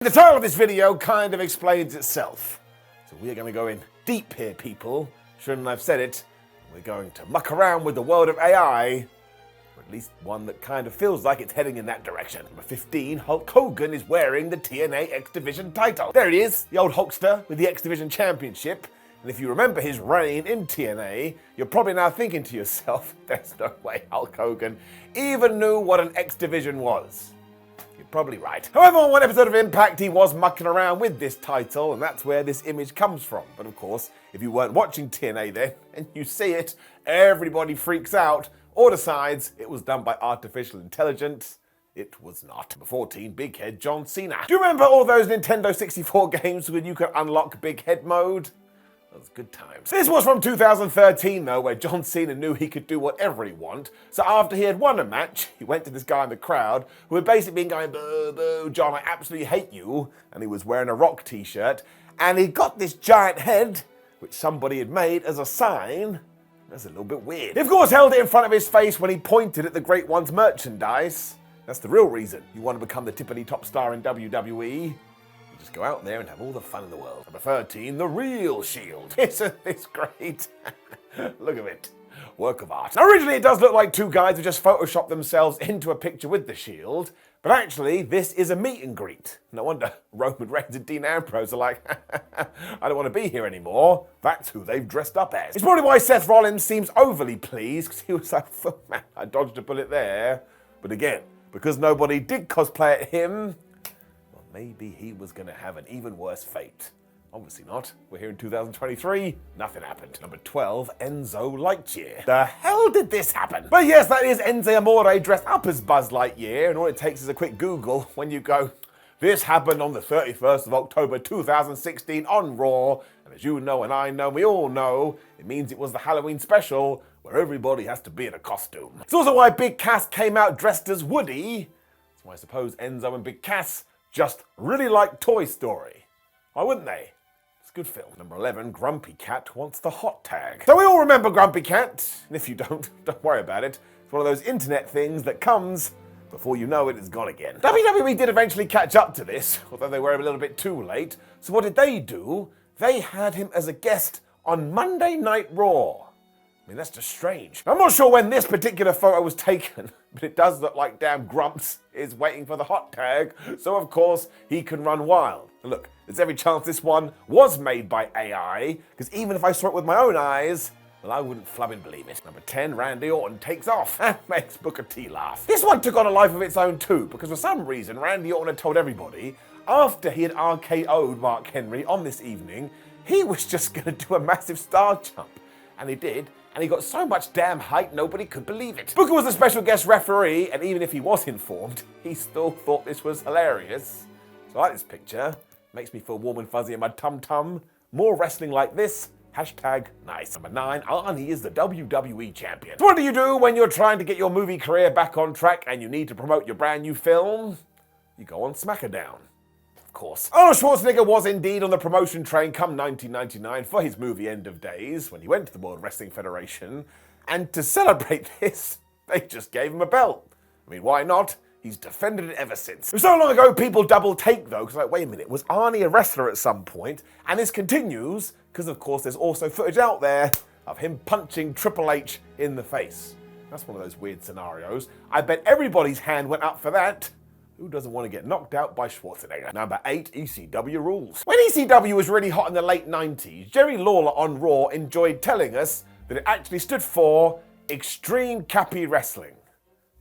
the title of this video kind of explains itself. So we are going to go in deep here, people. Shouldn't I have said it? We're going to muck around with the world of AI, or at least one that kind of feels like it's heading in that direction. Number 15, Hulk Hogan is wearing the TNA X Division title. There he is, the old Hulkster with the X Division Championship. And if you remember his reign in TNA, you're probably now thinking to yourself, there's no way Hulk Hogan even knew what an X Division was. You're probably right. However, on one episode of Impact, he was mucking around with this title, and that's where this image comes from. But of course, if you weren't watching TNA then, and you see it, everybody freaks out or decides it was done by artificial intelligence. It was not. Number 14, Big Head John Cena. Do you remember all those Nintendo 64 games when you could unlock Big Head mode? Those good times. This was from 2013 though, where John Cena knew he could do whatever he wanted. So after he had won a match, he went to this guy in the crowd who had basically been going, boo, boo, John, I absolutely hate you. And he was wearing a Rock t-shirt. And he got this giant head, which somebody had made as a sign. That's a little bit weird. He of course held it in front of his face when he pointed at the Great One's merchandise. That's the real reason you want to become the tippity top star in WWE. Just go out there and have all the fun in the world. Number 13, the real Shield. Isn't this great? Look at it. Work of art. Now, originally, it does look like two guys who just photoshopped themselves into a picture with the Shield. But actually, this is a meet and greet. No wonder Roman Reigns and Dean Ambrose are like, I don't want to be here anymore. That's who they've dressed up as. It's probably why Seth Rollins seems overly pleased, because he was like, oh, man, I dodged a bullet there. But again, because nobody did cosplay at him, maybe he was going to have an even worse fate. Obviously not. We're here in 2023. Nothing happened. Number 12, Enzo Lightyear. The hell did this happen? But yes, that is Enzo Amore dressed up as Buzz Lightyear, and all it takes is a quick Google when you go, this happened on the 31st of October 2016 on Raw, and as you know and I know, we all know, it means it was the Halloween special where everybody has to be in a costume. It's also why Big Cass came out dressed as Woody. That's why I suppose Enzo and Big Cass just really like Toy Story. Why wouldn't they? It's a good film. Number 11, Grumpy Cat wants the hot tag. So we all remember Grumpy Cat, and if you don't worry about it. It's one of those internet things that comes before you know it, it's gone again. WWE did eventually catch up to this, although they were a little bit too late. So what did they do? They had him as a guest on Monday Night Raw. I mean, that's just strange. I'm not sure when this particular photo was taken, but it does look like damn Grumps is waiting for the hot tag, so of course he can run wild. And look, there's every chance this one was made by AI, because even if I saw it with my own eyes, well, I wouldn't flubbing believe it. Number 10, Randy Orton takes off and makes Booker T laugh. This one took on a life of its own too, because for some reason Randy Orton had told everybody, after he had RKO'd Mark Henry on this evening, he was just going to do a massive star jump. And he did. And he got so much damn hype, nobody could believe it. Booker was a special guest referee, and even if he was informed, he still thought this was hilarious. So I like this picture. Makes me feel warm and fuzzy in my tum-tum. More wrestling like this. Hashtag nice. Number 9, Arnie is the WWE champion. So what do you do when you're trying to get your movie career back on track and you need to promote your brand new film? You go on SmackDown. Of course. Arnold Schwarzenegger was indeed on the promotion train come 1999 for his movie End of Days when he went to the World Wrestling Federation, and to celebrate this, they just gave him a belt. I mean, why not? He's defended it ever since. It was so long ago people double take though, because like, wait a minute, was Arnie a wrestler at some point? And this continues, because of course there's also footage out there of him punching Triple H in the face. That's one of those weird scenarios. I bet everybody's hand went up for that. Who doesn't want to get knocked out by Schwarzenegger? Number 8, ECW Rules. When ECW was really hot in the late 90s, Jerry Lawler on Raw enjoyed telling us that it actually stood for Extreme Cappy Wrestling.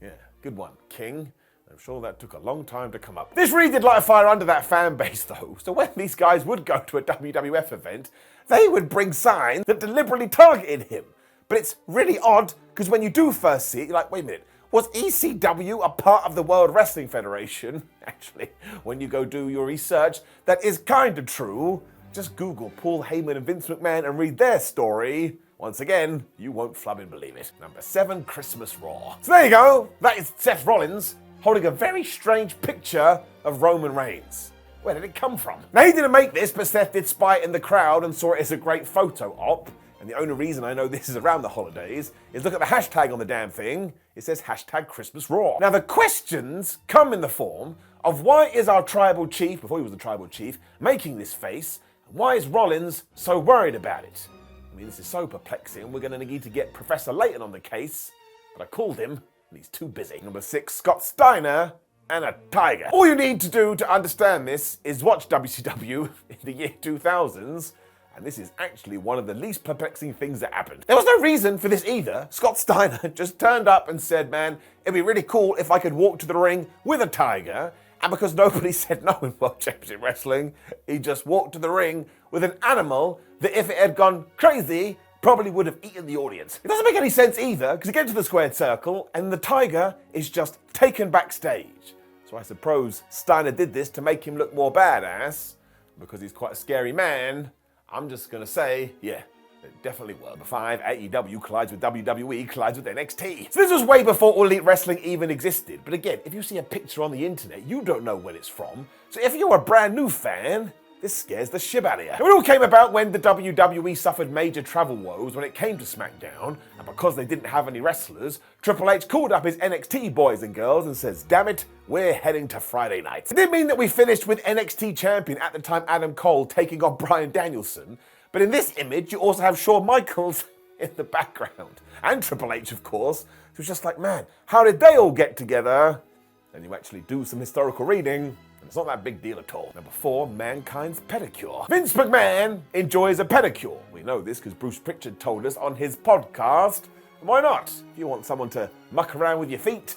Yeah, good one, King. I'm sure that took a long time to come up. This really did light a fire under that fan base though. So when these guys would go to a WWF event, they would bring signs that deliberately targeted him. But it's really odd, because when you do first see it, you're like, wait a minute, was ECW a part of the World Wrestling Federation? Actually, when you go do your research, that is kind of true. Just Google Paul Heyman and Vince McMahon and read their story. Once again, you won't flubbing believe it. Number 7, Christmas Raw. So there you go. That is Seth Rollins holding a very strange picture of Roman Reigns. Where did it come from? Now, he didn't make this, but Seth did spy it in the crowd and saw it as a great photo op. And the only reason I know this is around the holidays is look at the hashtag on the damn thing. It says hashtag Christmas Raw. Now, the questions come in the form of why is our tribal chief, before he was the tribal chief, making this face, and why is Rollins so worried about it? I mean, this is so perplexing, we're going to need to get Professor Layton on the case, but I called him, and he's too busy. Number 6, Scott Steiner and a tiger. All you need to do to understand this is watch WCW in the year 2000s, and this is actually one of the least perplexing things that happened. There was no reason for this either. Scott Steiner just turned up and said, man, it'd be really cool if I could walk to the ring with a tiger, and because nobody said no in World Championship Wrestling, he just walked to the ring with an animal that, if it had gone crazy, probably would have eaten the audience. It doesn't make any sense either, because you get to the squared circle and the tiger is just taken backstage. So I suppose Steiner did this to make him look more badass, because he's quite a scary man. I'm just gonna say, yeah, it definitely will. Number 5, AEW collides with WWE, collides with NXT. So this was way before All Elite Wrestling even existed. But again, if you see a picture on the internet, you don't know when it's from. So if you're a brand new fan, this scares the shit out of you. It all came about when the WWE suffered major travel woes when it came to SmackDown, and because they didn't have any wrestlers, Triple H called up his NXT boys and girls and says, damn it, we're heading to Friday night. It didn't mean that we finished with NXT champion at the time Adam Cole taking on Bryan Danielson, but in this image you also have Shawn Michaels in the background. And Triple H, of course. It was just like, man, how did they all get together? And you actually do some historical reading, and it's not that big deal at all. Number 4, Mankind's pedicure. Vince McMahon enjoys a pedicure. We know this because Bruce Pritchard told us on his podcast. And why not? If you want someone to muck around with your feet,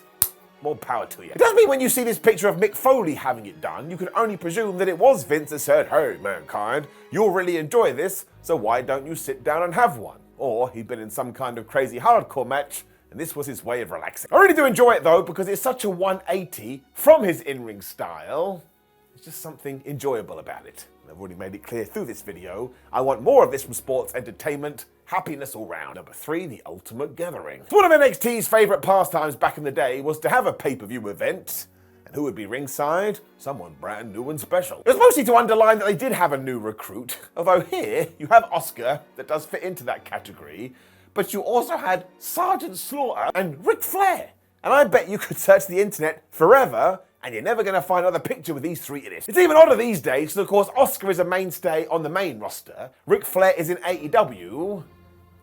more power to you. It does mean when you see this picture of Mick Foley having it done, you can only presume that it was Vince that said, hey, Mankind, you'll really enjoy this, so why don't you sit down and have one? Or he'd been in some kind of crazy hardcore match, and this was his way of relaxing. I really do enjoy it though, because it's such a 180 from his in-ring style. There's just something enjoyable about it. And I've already made it clear through this video, I want more of this from sports entertainment, happiness all round. Number 3, the Ultimate Gathering. One of NXT's favourite pastimes back in the day was to have a pay-per-view event. And who would be ringside? Someone brand new and special. It was mostly to underline that they did have a new recruit, although here you have Oscar that does fit into that category, but you also had Sergeant Slaughter and Ric Flair. And I bet you could search the internet forever and you're never going to find another picture with these 3 in it. It's even odder these days, because of course Oscar is a mainstay on the main roster, Ric Flair is in AEW,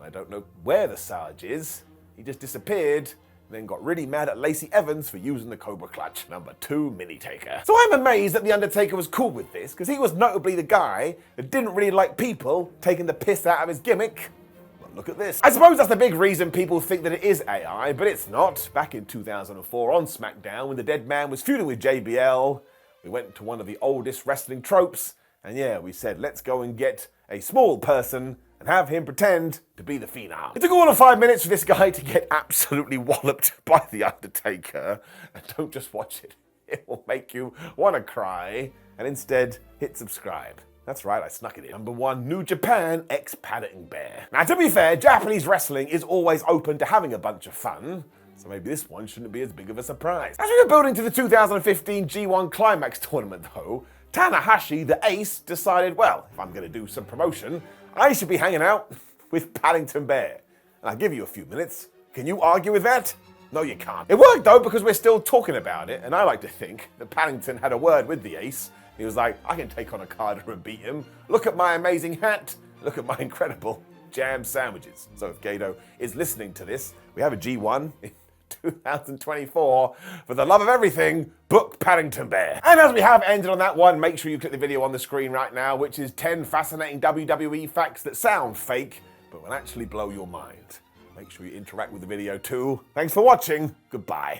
I don't know where the Sarge is, he just disappeared, then got really mad at Lacey Evans for using the Cobra Clutch. Number 2, Mini Taker. So I'm amazed that The Undertaker was cool with this, because he was notably the guy that didn't really like people taking the piss out of his gimmick. Look at this. I suppose that's the big reason people think that it is AI, but it's not. Back in 2004 on SmackDown, when the dead man was feuding with JBL, we went to one of the oldest wrestling tropes, and yeah, we said, let's go and get a small person and have him pretend to be the Phenom. It took all of 5 minutes for this guy to get absolutely walloped by The Undertaker. And don't just watch it. It will make you want to cry. And instead, hit subscribe. That's right, I snuck it in. Number 1, New Japan x Paddington Bear. Now, to be fair, Japanese wrestling is always open to having a bunch of fun, so maybe this one shouldn't be as big of a surprise. As we were building to the 2015 G1 Climax tournament though, Tanahashi, the ace, decided, well, if I'm gonna do some promotion, I should be hanging out with Paddington Bear. And I'll give you a few minutes. Can you argue with that? No, you can't. It worked though, because we're still talking about it, and I like to think that Paddington had a word with the ace. He was like, I can take on Okada and beat him. Look at my amazing hat. Look at my incredible jam sandwiches. So if Gato is listening to this, we have a G1 in 2024. For the love of everything, book Paddington Bear. And as we have ended on that one, make sure you click the video on the screen right now, which is 10 fascinating WWE facts that sound fake, but will actually blow your mind. Make sure you interact with the video too. Thanks for watching. Goodbye.